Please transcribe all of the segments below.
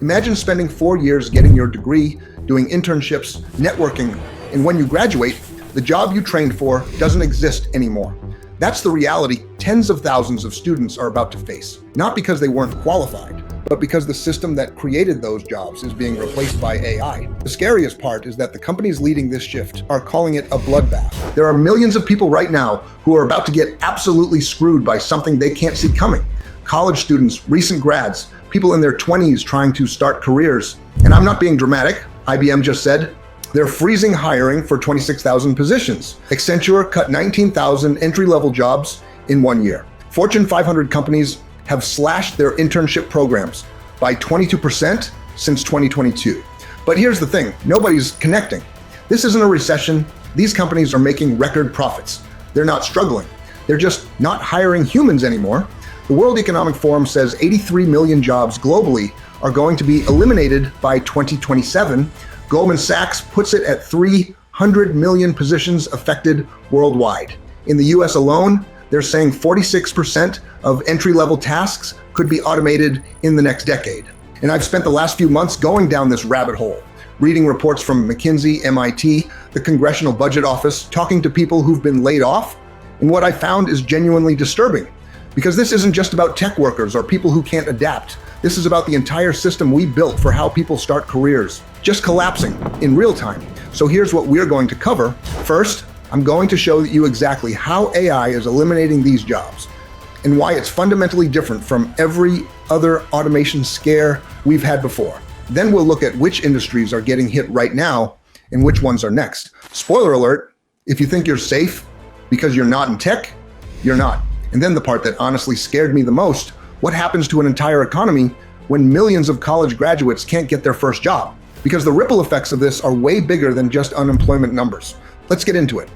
Imagine spending 4 years getting your degree, doing internships, networking, and when you graduate, the job you trained for doesn't exist anymore. That's the reality tens of thousands of students are about to face, not because they weren't qualified, but because the system that created those jobs is being replaced by AI. The scariest part is that the companies leading this shift are calling it a bloodbath. There are millions of people right now who are about to get absolutely screwed by something they can't see coming. College students, recent grads, people in their 20s trying to start careers. And I'm not being dramatic, IBM just said, they're freezing hiring for 26,000 positions. Accenture cut 19,000 entry-level jobs in 1 year. Fortune 500 companies have slashed their internship programs by 22% since 2022. But here's the thing, nobody's connecting. This isn't a recession. These companies are making record profits. They're not struggling. They're just not hiring humans anymore. The World Economic Forum says 83 million jobs globally are going to be eliminated by 2027. Goldman Sachs puts it at 300 million positions affected worldwide. In the US alone, they're saying 46% of entry-level tasks could be automated in the next decade. And I've spent the last few months going down this rabbit hole, reading reports from McKinsey, MIT, the Congressional Budget Office, talking to people who've been laid off. And what I found is genuinely disturbing. Because this isn't just about tech workers or people who can't adapt. This is about the entire system we built for how people start careers, just collapsing in real time. So here's what we're going to cover. First, I'm going to show you exactly how AI is eliminating these jobs and why it's fundamentally different from every other automation scare we've had before. Then we'll look at which industries are getting hit right now and which ones are next. Spoiler alert, if you think you're safe because you're not in tech, you're not. And then the part that honestly scared me the most, what happens to an entire economy when millions of college graduates can't get their first job? Because the ripple effects of this are way bigger than just unemployment numbers. Let's get into it.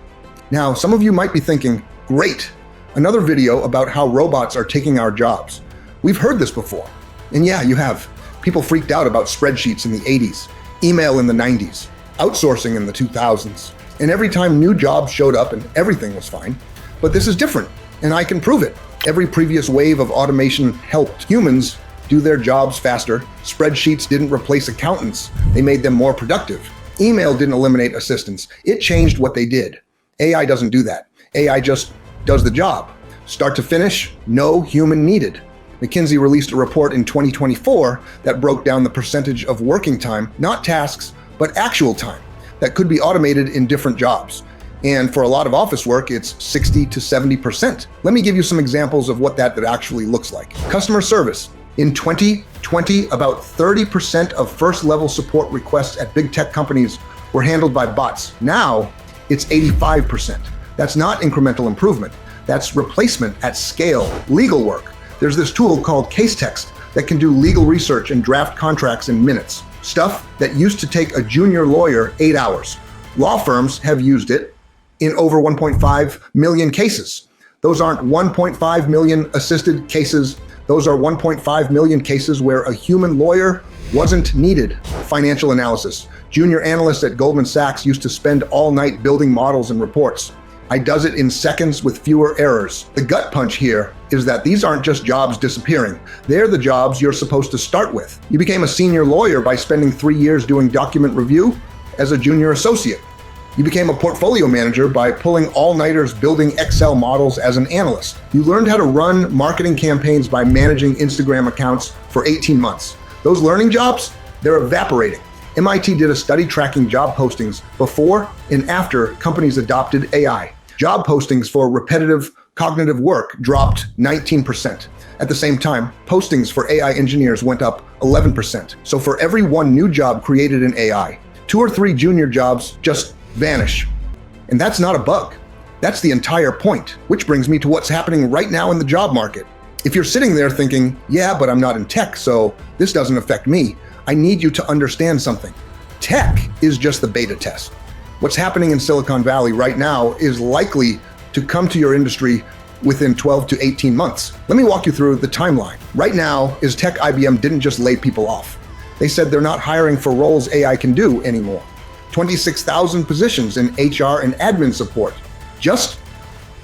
Now, some of you might be thinking, great, another video about how robots are taking our jobs. We've heard this before. And yeah, you have. People freaked out about spreadsheets in the 80s, email in the 90s, outsourcing in the 2000s. And every time new jobs showed up and everything was fine. But this is different. And I can prove it. Every previous wave of automation helped humans do their jobs faster. Spreadsheets didn't replace accountants. They made them more productive. Email didn't eliminate assistants. It changed what they did. AI doesn't do that. AI just does the job. Start to finish, no human needed. McKinsey released a report in 2024 that broke down the percentage of working time, not tasks, but actual time, that could be automated in different jobs. And for a lot of office work, it's 60 to 70%. Let me give you some examples of what that actually looks like. Customer service. In 2020, about 30% of first-level support requests at big tech companies were handled by bots. Now, it's 85%. That's not incremental improvement. That's replacement at scale. Legal work. There's this tool called Case Text that can do legal research and draft contracts in minutes. Stuff that used to take a junior lawyer 8 hours. Law firms have used it in over 1.5 million cases. Those aren't 1.5 million assisted cases. Those are 1.5 million cases where a human lawyer wasn't needed. Financial analysis. Junior analysts at Goldman Sachs used to spend all night building models and reports. I does it in seconds with fewer errors. The gut punch here is that these aren't just jobs disappearing. They're the jobs you're supposed to start with. You became a senior lawyer by spending 3 years doing document review as a junior associate. You became a portfolio manager by pulling all-nighters building Excel models as an analyst. You learned how to run marketing campaigns by managing Instagram accounts for 18 months. Those learning jobs, they're evaporating. MIT did a study tracking job postings before and after companies adopted AI. Job postings for repetitive cognitive work dropped 19%. At the same time, postings for AI engineers went up 11%. So for every one new job created in AI, 2 or 3 junior jobs just vanish. And that's not a bug. That's the entire point, which brings me to what's happening right now in the job market. If you're sitting there thinking, yeah, but I'm not in tech, so this doesn't affect me, I need you to understand something. Tech is just the beta test. What's happening in Silicon Valley right now is likely to come to your industry within 12 to 18 months. Let me walk you through the timeline. Right now is tech IBM didn't just lay people off. They said they're not hiring for roles AI can do anymore. 26,000 positions in HR and admin support, just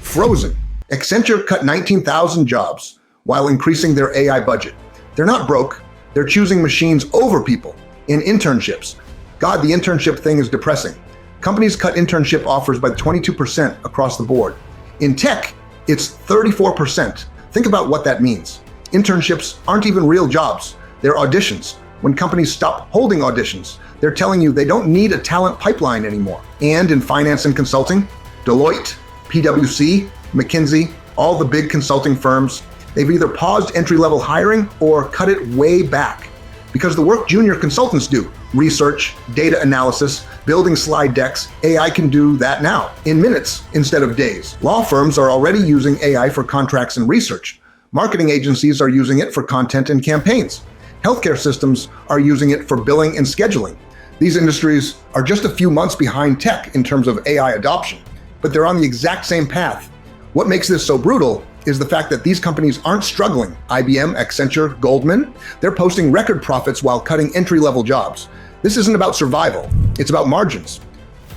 frozen. Accenture cut 19,000 jobs while increasing their AI budget. They're not broke, They're choosing machines over people in internships. God, the internship thing is depressing. Companies cut internship offers by 22% across the board. In tech, it's 34%. Think about what that means. Internships aren't even real jobs. They're auditions. When companies stop holding auditions, they're telling you they don't need a talent pipeline anymore. And in finance and consulting, Deloitte, PwC, McKinsey, all the big consulting firms, they've either paused entry-level hiring or cut it way back. Because the work junior consultants do, research, data analysis, building slide decks, AI can do that now, in minutes instead of days. Law firms are already using AI for contracts and research. Marketing agencies are using it for content and campaigns. Healthcare systems are using it for billing and scheduling. These industries are just a few months behind tech in terms of AI adoption, but they're on the exact same path. What makes this so brutal is the fact that these companies aren't struggling. IBM, Accenture, Goldman, they're posting record profits while cutting entry-level jobs. This isn't about survival, it's about margins.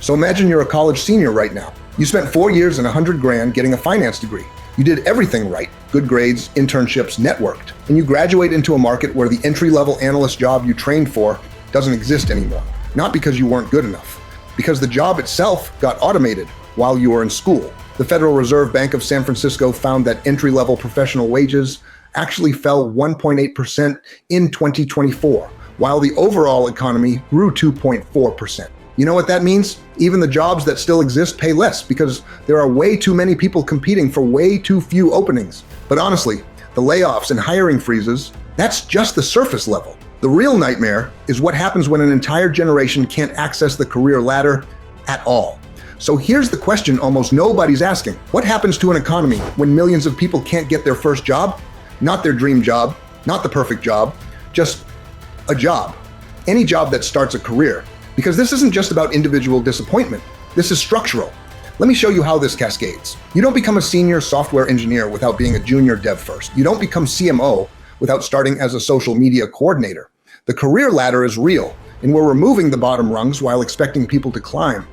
So imagine you're a college senior right now. You spent 4 years and $100,000 getting a finance degree. You did everything right, good grades, internships, networked, and you graduate into a market where the entry-level analyst job you trained for doesn't exist anymore. Not because you weren't good enough, because the job itself got automated while you were in school. The Federal Reserve Bank of San Francisco found that entry-level professional wages actually fell 1.8% in 2024, while the overall economy grew 2.4%. You know what that means? Even the jobs that still exist pay less because there are way too many people competing for way too few openings. But honestly, the layoffs and hiring freezes, that's just the surface level. The real nightmare is what happens when an entire generation can't access the career ladder at all. So here's the question almost nobody's asking. What happens to an economy when millions of people can't get their first job? Not their dream job, not the perfect job, just a job. Any job that starts a career. Because this isn't just about individual disappointment. This is structural. Let me show you how this cascades. You don't become a senior software engineer without being a junior dev first. You don't become CMO without starting as a social media coordinator. The career ladder is real, and we're removing the bottom rungs while expecting people to climb.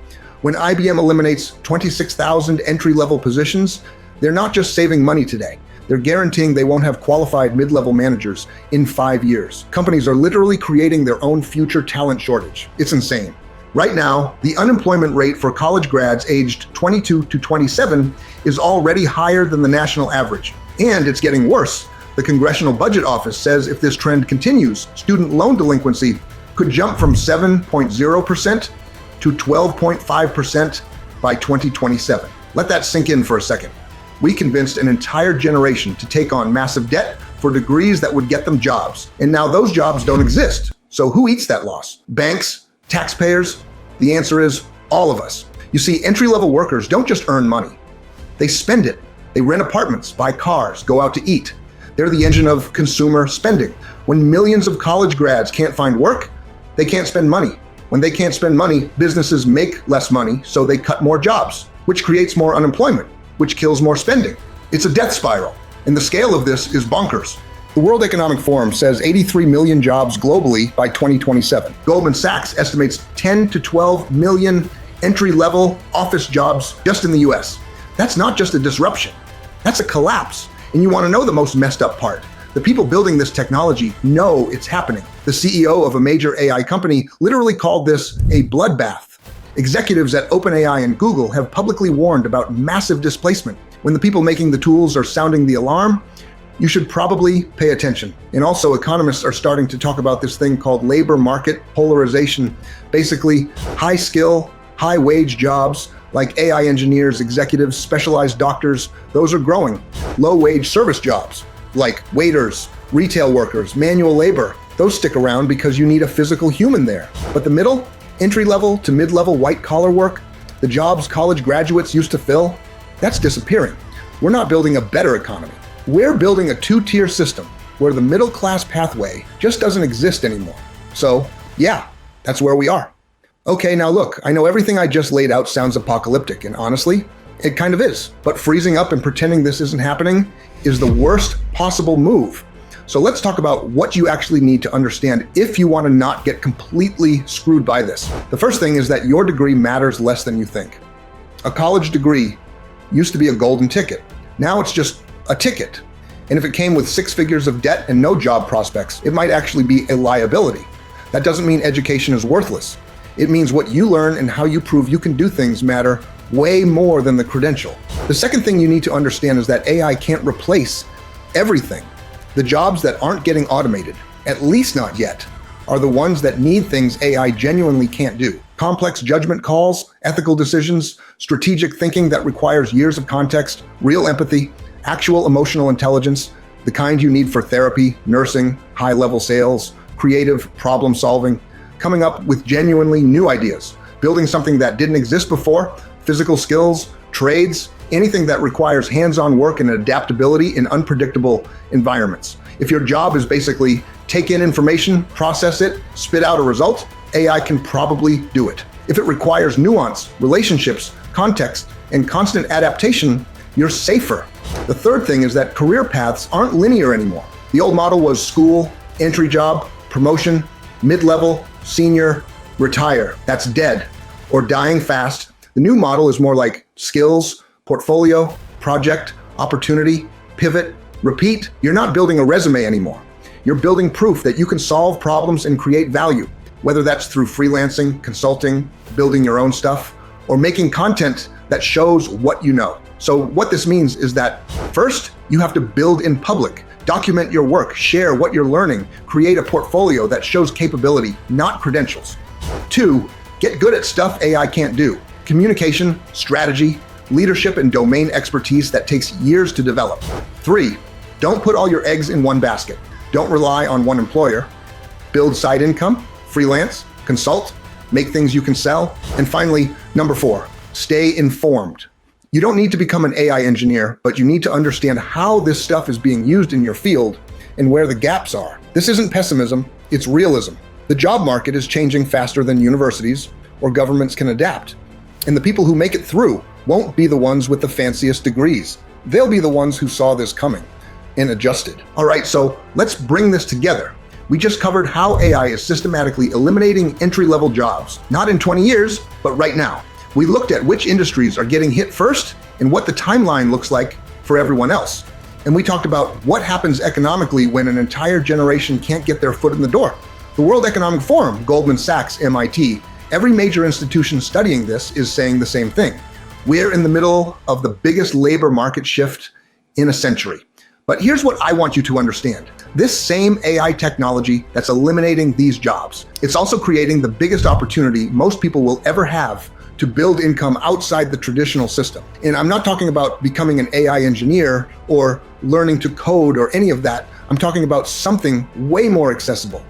When IBM eliminates 26,000 entry-level positions, they're not just saving money today. They're guaranteeing they won't have qualified mid-level managers in 5 years. Companies are literally creating their own future talent shortage. It's insane. Right now, the unemployment rate for college grads aged 22 to 27 is already higher than the national average. And it's getting worse. The Congressional Budget Office says if this trend continues, student loan delinquency could jump from 7.0% to 12.5% by 2027. Let that sink in for a second. We convinced an entire generation to take on massive debt for degrees that would get them jobs. And now those jobs don't exist. So who eats that loss? Banks? Taxpayers? The answer is all of us. You see, entry-level workers don't just earn money. They spend it. They rent apartments, buy cars, go out to eat. They're the engine of consumer spending. When millions of college grads can't find work, they can't spend money. When they can't spend money, businesses make less money, so they cut more jobs, which creates more unemployment, which kills more spending. It's a death spiral, and the scale of this is bonkers. The World Economic Forum says 83 million jobs globally by 2027. Goldman Sachs estimates 10 to 12 million entry-level office jobs just in the US. That's not just a disruption, that's a collapse. And you want to know the most messed up part? The people building this technology know it's happening. The CEO of a major AI company literally called this a bloodbath. Executives at OpenAI and Google have publicly warned about massive displacement. When the people making the tools are sounding the alarm, you should probably pay attention. And also, economists are starting to talk about this thing called labor market polarization. Basically, high skill, high wage jobs like AI engineers, executives, specialized doctors, those are growing. Low wage service jobs like waiters, retail workers, manual labor, those stick around because you need a physical human there. But the middle, entry-level to mid-level white-collar work, the jobs college graduates used to fill, that's disappearing. We're not building a better economy. We're building a two-tier system where the middle-class pathway just doesn't exist anymore. So, yeah, that's where we are. Okay, now look, I know everything I just laid out sounds apocalyptic, and honestly, it kind of is. But freezing up and pretending this isn't happening is the worst possible move. So let's talk about what you actually need to understand if you want to not get completely screwed by this. The first thing is that your degree matters less than you think. A college degree used to be a golden ticket. Now it's just a ticket. And if it came with 6 figures of debt and no job prospects, it might actually be a liability. That doesn't mean education is worthless. It means what you learn and how you prove you can do things matter way more than the credential. The second thing you need to understand is that AI can't replace everything. The jobs that aren't getting automated, at least not yet, are the ones that need things AI genuinely can't do. Complex judgment calls, ethical decisions, strategic thinking that requires years of context, real empathy, actual emotional intelligence, the kind you need for therapy, nursing, high-level sales, creative problem solving, coming up with genuinely new ideas, building something that didn't exist before, physical skills, trades, anything that requires hands-on work and adaptability in unpredictable environments. If your job is basically take in information, process it, spit out a result, AI can probably do it. If it requires nuance, relationships, context, and constant adaptation, you're safer. The third thing is that career paths aren't linear anymore. The old model was school, entry job, promotion, mid-level, senior, retire. That's dead or dying fast. The new model is more like skills, portfolio, project, opportunity, pivot, repeat. You're not building a resume anymore. You're building proof that you can solve problems and create value, whether that's through freelancing, consulting, building your own stuff, or making content that shows what you know. So what this means is that first, you have to build in public, document your work, share what you're learning, create a portfolio that shows capability, not credentials. 2, get good at stuff AI can't do. Communication, strategy, leadership, and domain expertise that takes years to develop. 3, don't put all your eggs in one basket. Don't rely on one employer. Build side income, freelance, consult, make things you can sell. And finally, number 4, stay informed. You don't need to become an AI engineer, but you need to understand how this stuff is being used in your field and where the gaps are. This isn't pessimism, it's realism. The job market is changing faster than universities or governments can adapt. And the people who make it through won't be the ones with the fanciest degrees. They'll be the ones who saw this coming and adjusted. All right, so let's bring this together. We just covered how AI is systematically eliminating entry-level jobs, not in 20 years, but right now. We looked at which industries are getting hit first and what the timeline looks like for everyone else. And we talked about what happens economically when an entire generation can't get their foot in the door. The World Economic Forum, Goldman Sachs, MIT, every major institution studying this is saying the same thing. We're in the middle of the biggest labor market shift in a century. But here's what I want you to understand. This same AI technology that's eliminating these jobs, it's also creating the biggest opportunity most people will ever have to build income outside the traditional system. And I'm not talking about becoming an AI engineer or learning to code or any of that. I'm talking about something way more accessible.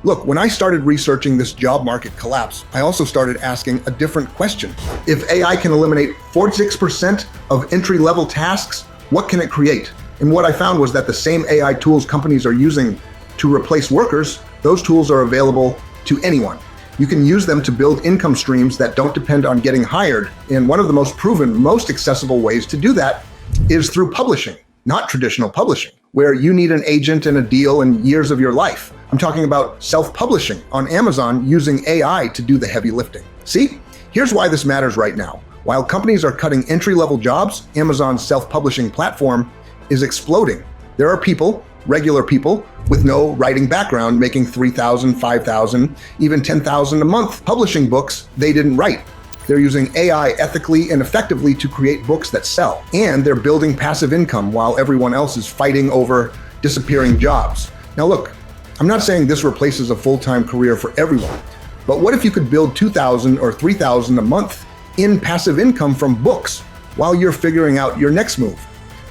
Look, when I started researching this job market collapse, I also started asking a different question. If AI can eliminate 46% of entry-level tasks, what can it create? And what I found was that the same AI tools companies are using to replace workers, those tools are available to anyone. You can use them to build income streams that don't depend on getting hired. And one of the most proven, most accessible ways to do that is through publishing, not traditional publishing, where you need an agent and a deal and years of your life. I'm talking about self-publishing on Amazon using AI to do the heavy lifting. See, here's why this matters right now. While companies are cutting entry-level jobs, Amazon's self-publishing platform is exploding. There are people, regular people, with no writing background making $3,000, $5,000, even $10,000 a month publishing books they didn't write. They're using AI ethically and effectively to create books that sell. And they're building passive income while everyone else is fighting over disappearing jobs. Now look, I'm not saying this replaces a full-time career for everyone, but what if you could build $2,000 or $3,000 a month in passive income from books while you're figuring out your next move?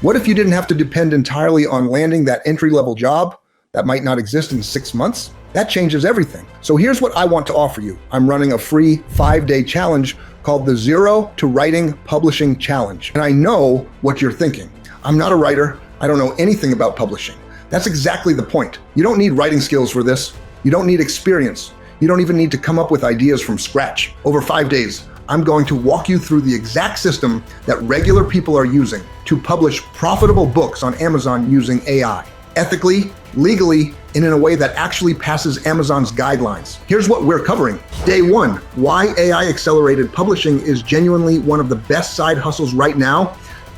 What if you didn't have to depend entirely on landing that entry-level job that might not exist in 6 months? That changes everything. So here's what I want to offer you. I'm running a free 5-day challenge called the Zero to Writing Publishing Challenge. And I know what you're thinking. I'm not a writer. I don't know anything about publishing. That's exactly the point. You don't need writing skills for this. You don't need experience. You don't even need to come up with ideas from scratch. Over 5 days, I'm going to walk you through the exact system that regular people are using to publish profitable books on Amazon using AI, ethically, legally, and in a way that actually passes Amazon's guidelines. Here's what we're covering. Day 1, why AI accelerated publishing is genuinely one of the best side hustles right now,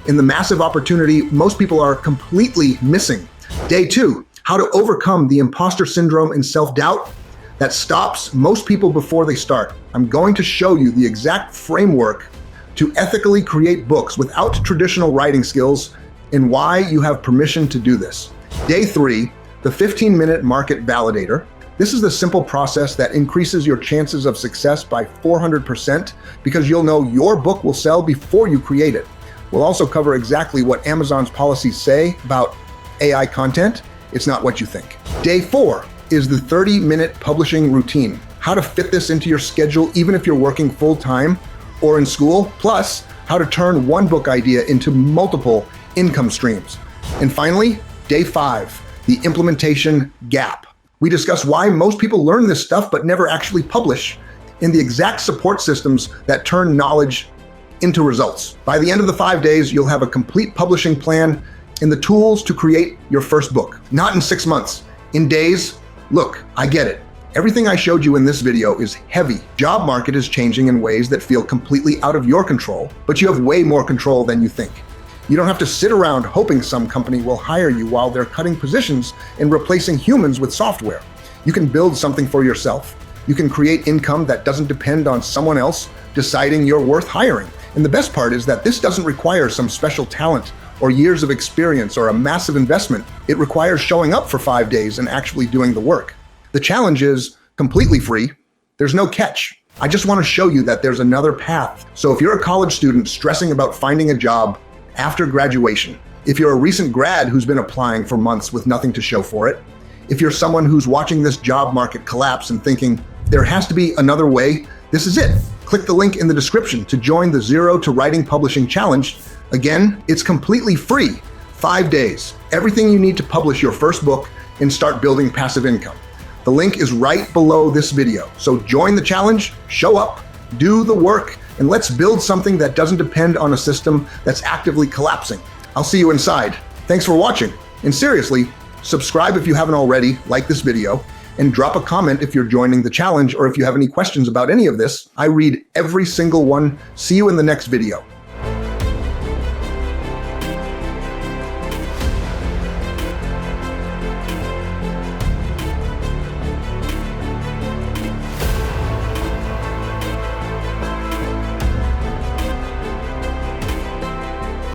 in the massive opportunity most people are completely missing. Day 2, how to overcome the imposter syndrome and self-doubt that stops most people before they start. I'm going to show you the exact framework to ethically create books without traditional writing skills and why you have permission to do this. Day 3, the 15-minute market validator. This is the simple process that increases your chances of success by 400% because you'll know your book will sell before you create it. We'll also cover exactly what Amazon's policies say about AI content. It's not what you think. Day 4 is the 30-minute publishing routine. How to fit this into your schedule even if you're working full-time or in school, plus how to turn one book idea into multiple income streams. And finally, day 5, the implementation gap. We discuss why most people learn this stuff but never actually publish, and the exact support systems that turn knowledge into results. By the end of the 5 days, you'll have a complete publishing plan and the tools to create your first book. Not in 6 months, in days. Look, I get it. Everything I showed you in this video is heavy. Job market is changing in ways that feel completely out of your control, but you have way more control than you think. You don't have to sit around hoping some company will hire you while they're cutting positions and replacing humans with software. You can build something for yourself. You can create income that doesn't depend on someone else deciding you're worth hiring. And the best part is that this doesn't require some special talent or years of experience or a massive investment. It requires showing up for 5 days and actually doing the work. The challenge is completely free. There's no catch. I just want to show you that there's another path. So if you're a college student stressing about finding a job after graduation, if you're a recent grad who's been applying for months with nothing to show for it, if you're someone who's watching this job market collapse and thinking, there has to be another way, this is it. Click the link in the description to join the Zero to Writing Publishing Challenge. Again, it's completely free. 5 days. Everything you need to publish your first book and start building passive income. The link is right below this video. So join the challenge, show up, do the work, and let's build something that doesn't depend on a system that's actively collapsing. I'll see you inside. Thanks for watching. And seriously, subscribe if you haven't already, like this video, and drop a comment if you're joining the challenge or if you have any questions about any of this. I read every single one. See you in the next video.